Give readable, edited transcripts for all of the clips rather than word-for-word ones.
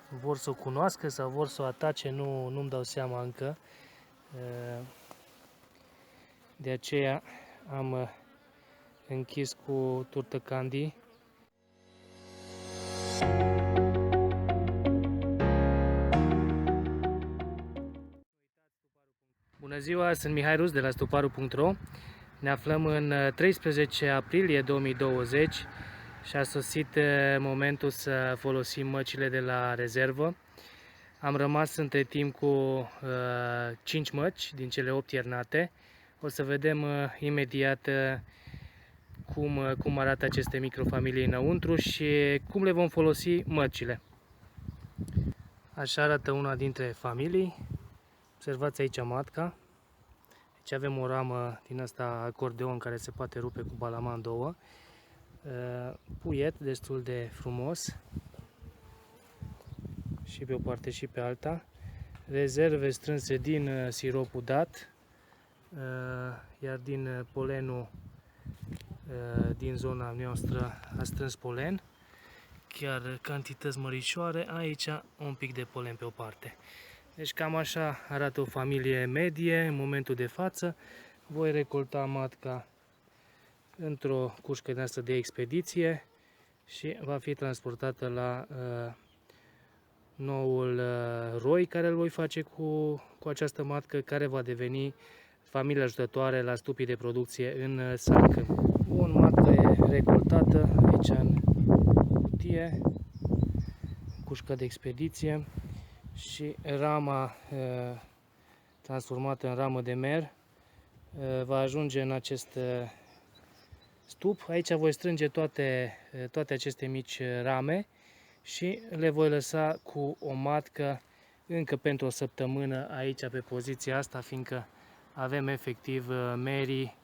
vor să o cunoască sau vor să o atace, nu-mi dau seama încă. De aceea am închis cu turtă candy. Bună ziua, sunt Mihai Rus de la stuparu.ro. Ne aflăm în 13 aprilie 2020 și a sosit momentul să folosim măcile de la rezervă. Am rămas între timp cu 5 măci din cele 8 iernate. O să vedem imediat cum arată aceste microfamilii înăuntru și cum le vom folosi măcile. Așa arată una dintre familii. Observați aici matca. Aici avem o ramă din asta acordeon care se poate rupe cu balama în două. Puiet destul de frumos și pe o parte și pe alta. Rezerve strânse din siropul dat, iar din polenul din zona noastră a strâns polen, chiar cantități mărișoare, aici un pic de polen pe o parte. Deci cam așa arată o familie medie în momentul de față. Voi recolta matca într-o cușcă de asta de expediție și va fi transportată la noul roi care îl voi face cu această matcă, care va deveni familia ajutătoare la stupii de producție în salcă. Bun, matca e recoltată aici în cutie, cușcă de expediție, și rama transformată în ramă de mer va ajunge în acest stup. Aici voi strânge toate aceste mici rame și le voi lăsa cu o matcă încă pentru o săptămână aici pe poziția asta, fiindcă avem efectiv merii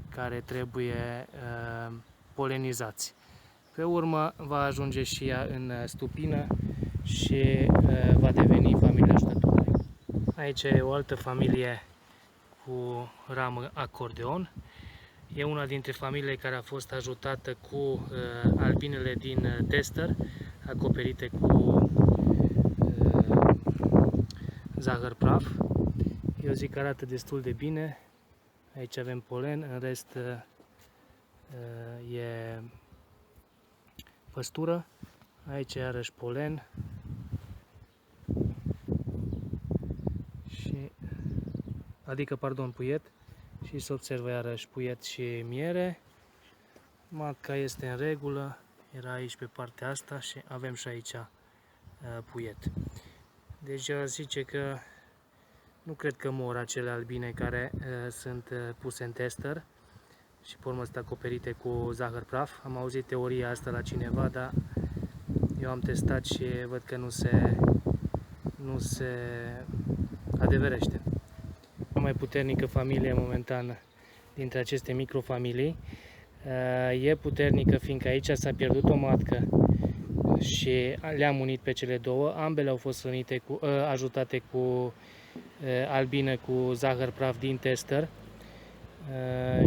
care trebuie polenizați. Pe urmă va ajunge și ea în stupină și va deveni familia ajutătoare. Aici e o altă familie cu ramă acordeon. E una dintre familiile care a fost ajutată cu albinele din tester, acoperite cu zahăr praf. Eu zic că arată destul de bine. Aici avem polen, în rest e păstură. Aici iarăși polen. Puiet. Și se observă iarăși puiet și miere. Matca este în regulă, era aici pe partea asta și avem și aici puiet. Deci eu zice că nu cred că mor acele albine care sunt puse în tester și pe urmă sunt acoperite cu zahăr praf. Am auzit teoria asta la cineva, dar eu am testat și văd că nu se adeverește. Cea mai puternică familie momentan dintre aceste microfamilii e puternică fiindcă aici s-a pierdut o matcă și le-am unit pe cele două. Ambele au fost ajutate cu albină cu zahăr praf din tester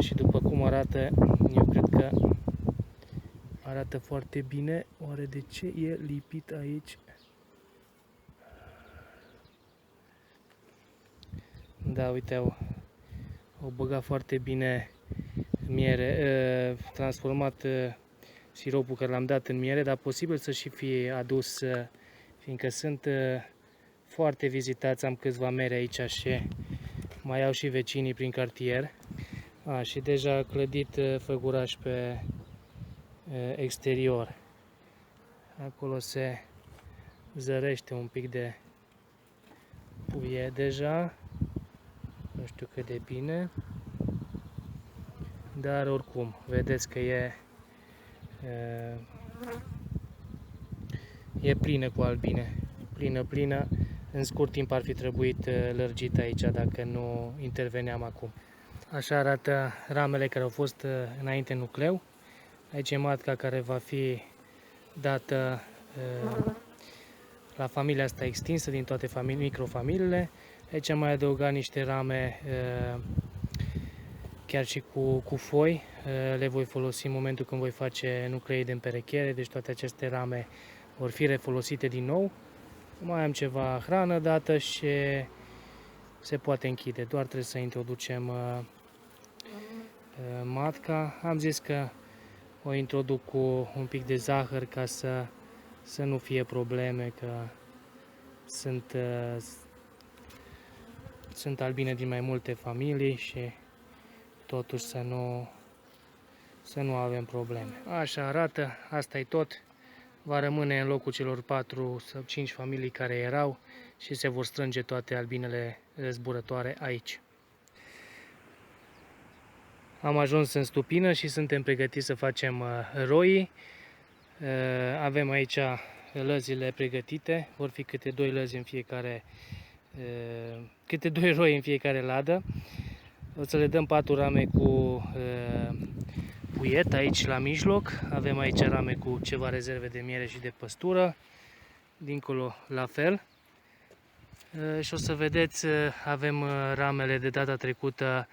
și după cum arată, eu cred că arată foarte bine. Oare de ce e lipit aici? Da, uite, au băgat foarte bine miere, transformat siropul care l-am dat în miere, dar posibil să și fie adus, fiindcă sunt foarte vizitați, am câțiva mere aici și mai au și vecinii prin cartier. Și deja clădit făguraș pe exterior. Acolo se zărește un pic de puiet deja. Nu știu cât de bine, dar oricum, vedeți că e plină cu albine, plină. În scurt timp ar fi trebuit lărgită aici dacă nu interveneam acum. Așa arată ramele care au fost înainte în nucleu. Aici e matca care va fi dată la familia asta extinsă din toate microfamiliile. Aici am mai adăugat niște rame chiar și cu foi. Le voi folosi în momentul când voi face nuclei de împerechere, deci toate aceste rame vor fi refolosite din nou. Mai am ceva hrană dată și se poate închide. Doar trebuie să introducem matca. Am zis că o introduc cu un pic de zahăr ca să nu fie probleme, că sunt albine din mai multe familii și totuși să nu avem probleme. Așa arată, asta e tot. Va rămâne în locul celor 4 sau 5 familii care erau și se vor strânge toate albinele zburătoare aici. Am ajuns în stupină și suntem pregătiți să facem roii. Avem aici lăzile pregătite, vor fi câte 2 lăzi în fiecare, câte 2 roi în fiecare ladă. O să le dăm 4 rame cu puiet aici la mijloc. Avem aici rame cu ceva rezerve de miere și de păstură. Dincolo la fel. Și o să vedeți, avem ramele de data trecută,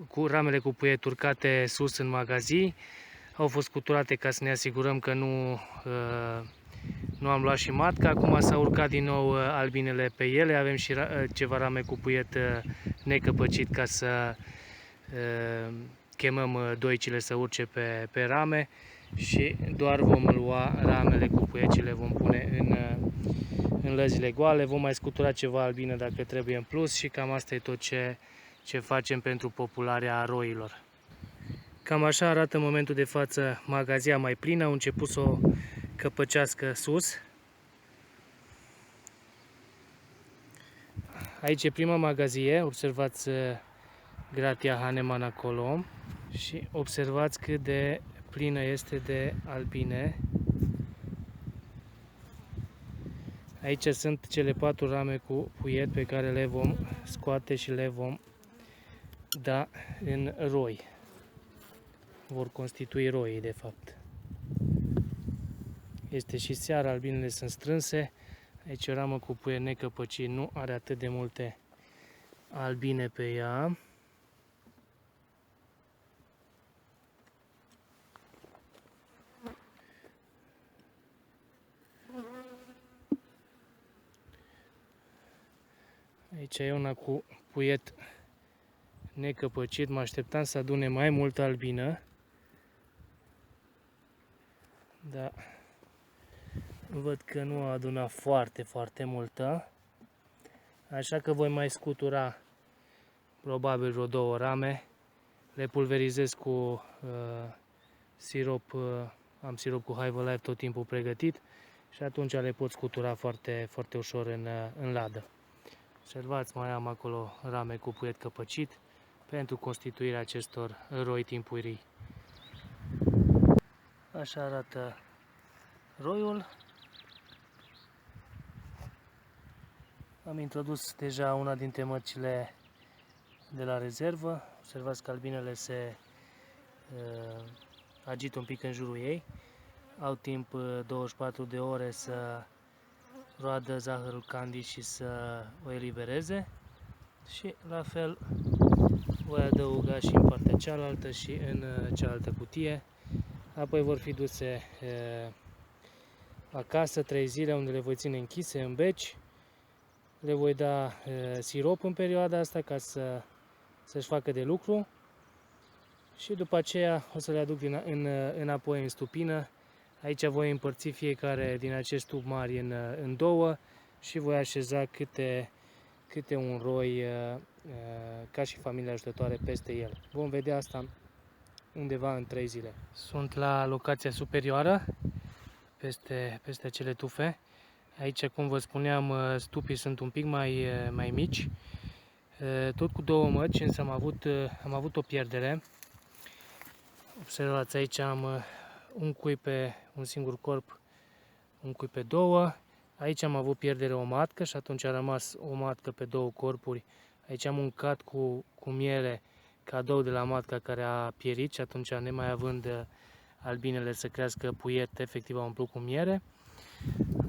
cu ramele cu puiet urcate sus în magazii. Au fost scuturate ca să ne asigurăm că nu am luat și matca. Acum s-au urcat din nou albinele pe ele. Avem și ceva rame cu puiet necăpăcit ca să chemăm doicile să urce pe rame și doar vom lua ramele cu puiet și le vom pune în lăzile goale. Vom mai scutura ceva albine dacă trebuie în plus și cam asta e tot ce facem pentru popularea roilor. Cam așa arată în momentul de față magazia mai plină, au început să o căpăcească sus. Aici e prima magazie, observați gratia Hahnemann acolo și observați cât de plină este de albine. Aici sunt cele 4 rame cu puiet pe care le vom scoate și le vom da în roi. Vor constitui roii, de fapt. Este și seara, albinele sunt strânse. Aici o ramă cu puiet necăpăcit, nu are atât de multe albine pe ea. Aici e una cu puiet necăpăcit, mă așteptam să adune mai multă albină. Da, văd că nu a adunat foarte multă. Așa că voi mai scutura probabil vreo 2 rame. Le pulverizez cu sirop, am sirop cu High Life tot timpul pregătit și atunci le pot scutura foarte ușor în ladă. Observați, mai am acolo rame cu puiet căpăcit pentru constituirea acestor roi timpurii. Așa arată roiul. Am introdus deja una dintre măcile de la rezervă. Observați că albinele se agită un pic în jurul ei. Au timp 24 de ore să roadă zahărul candy și să o elibereze. Și la fel voi adăuga și în partea cealaltă și în cealaltă cutie. Apoi vor fi duse acasă 3 zile, unde le voi ține închise în beci. Le voi da sirop în perioada asta ca să-și facă de lucru. Și după aceea o să le aduc înapoi în stupină. Aici voi împărți fiecare din acest tub mari în 2 și voi așeza câte un roi ca și familia ajutătoare peste el. Vom vedea asta undeva în 3 zile. Sunt la locația superioară, peste acele tufe. Aici, cum vă spuneam, stupii sunt un pic mai mici. Tot cu 2 măci, însă am avut o pierdere. Observați, aici am un cui pe un singur corp, un cui pe 2. Aici am avut pierdere o matcă și atunci a rămas o matcă pe 2 corpuri. Aici am un cat cu miere, cadou de la matca care a pierit și atunci, nemai având albinele să crească puiet, efectiv au umplut cu miere.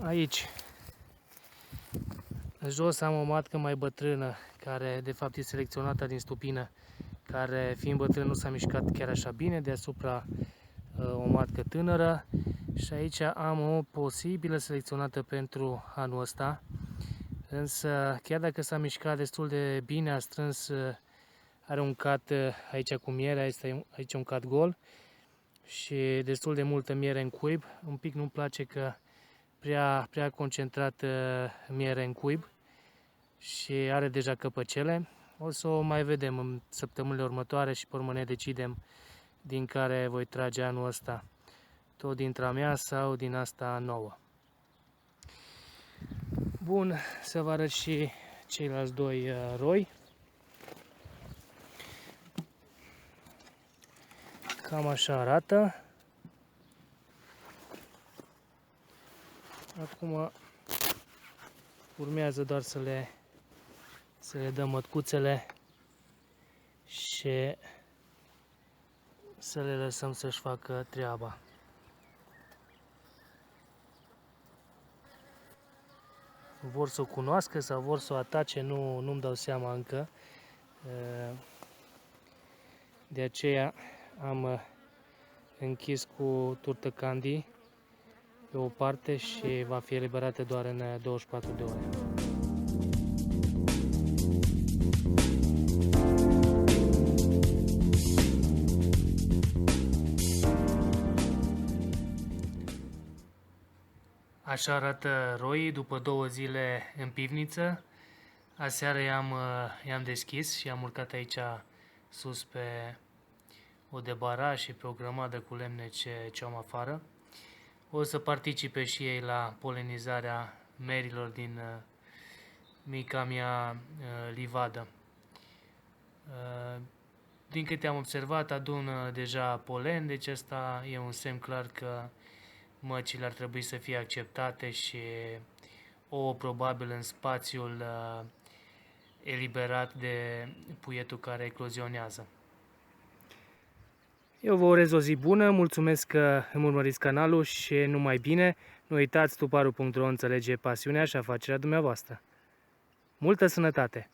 Aici, în jos, am o matcă mai bătrână, care de fapt e selecționată din stupină, care fiind bătrână nu s-a mișcat chiar așa bine, deasupra o matcă tânără. Și aici am o posibilă selecționată pentru anul ăsta. Însă, chiar dacă s-a mișcat destul de bine, a strâns, are un cat aici cu miere, este aici un cat gol și destul de multă miere în cuib. Un pic nu-mi place că prea concentrat miere în cuib și are deja căpăcele. O să o mai vedem în săptămânile următoare și pe urmă ne decidem din care voi trage anul ăsta. Tot dintre a mea sau din asta nouă. Bun, să vă arăt și ceilalți doi roi. Cam așa arată. Acum urmează doar să le dăm mătcuțele și să le lăsăm să-și facă treaba. Vor să o cunoască sau vor să o atace, nu-mi dau seama încă. De aceea am închis cu turtă candy pe o parte și va fi eliberată doar în 24 de ore. Așa arată roii după 2 zile în pivniță. Aseară i-am deschis și am urcat aici sus pe o debara și pe o grămadă cu lemne ce am afară. O să participe și ei la polenizarea merilor din mica mea livadă. Din câte am observat, adună deja polen, deci asta e un semn clar că măcile ar trebui să fie acceptate și ouă probabil în spațiul eliberat de puietul care eclozionează. Eu vă urez o zi bună, mulțumesc că îmi urmăriți canalul și numai bine. Nu uitați, tuparu.ro înțelege pasiunea și afacerea dumneavoastră. Multă sănătate!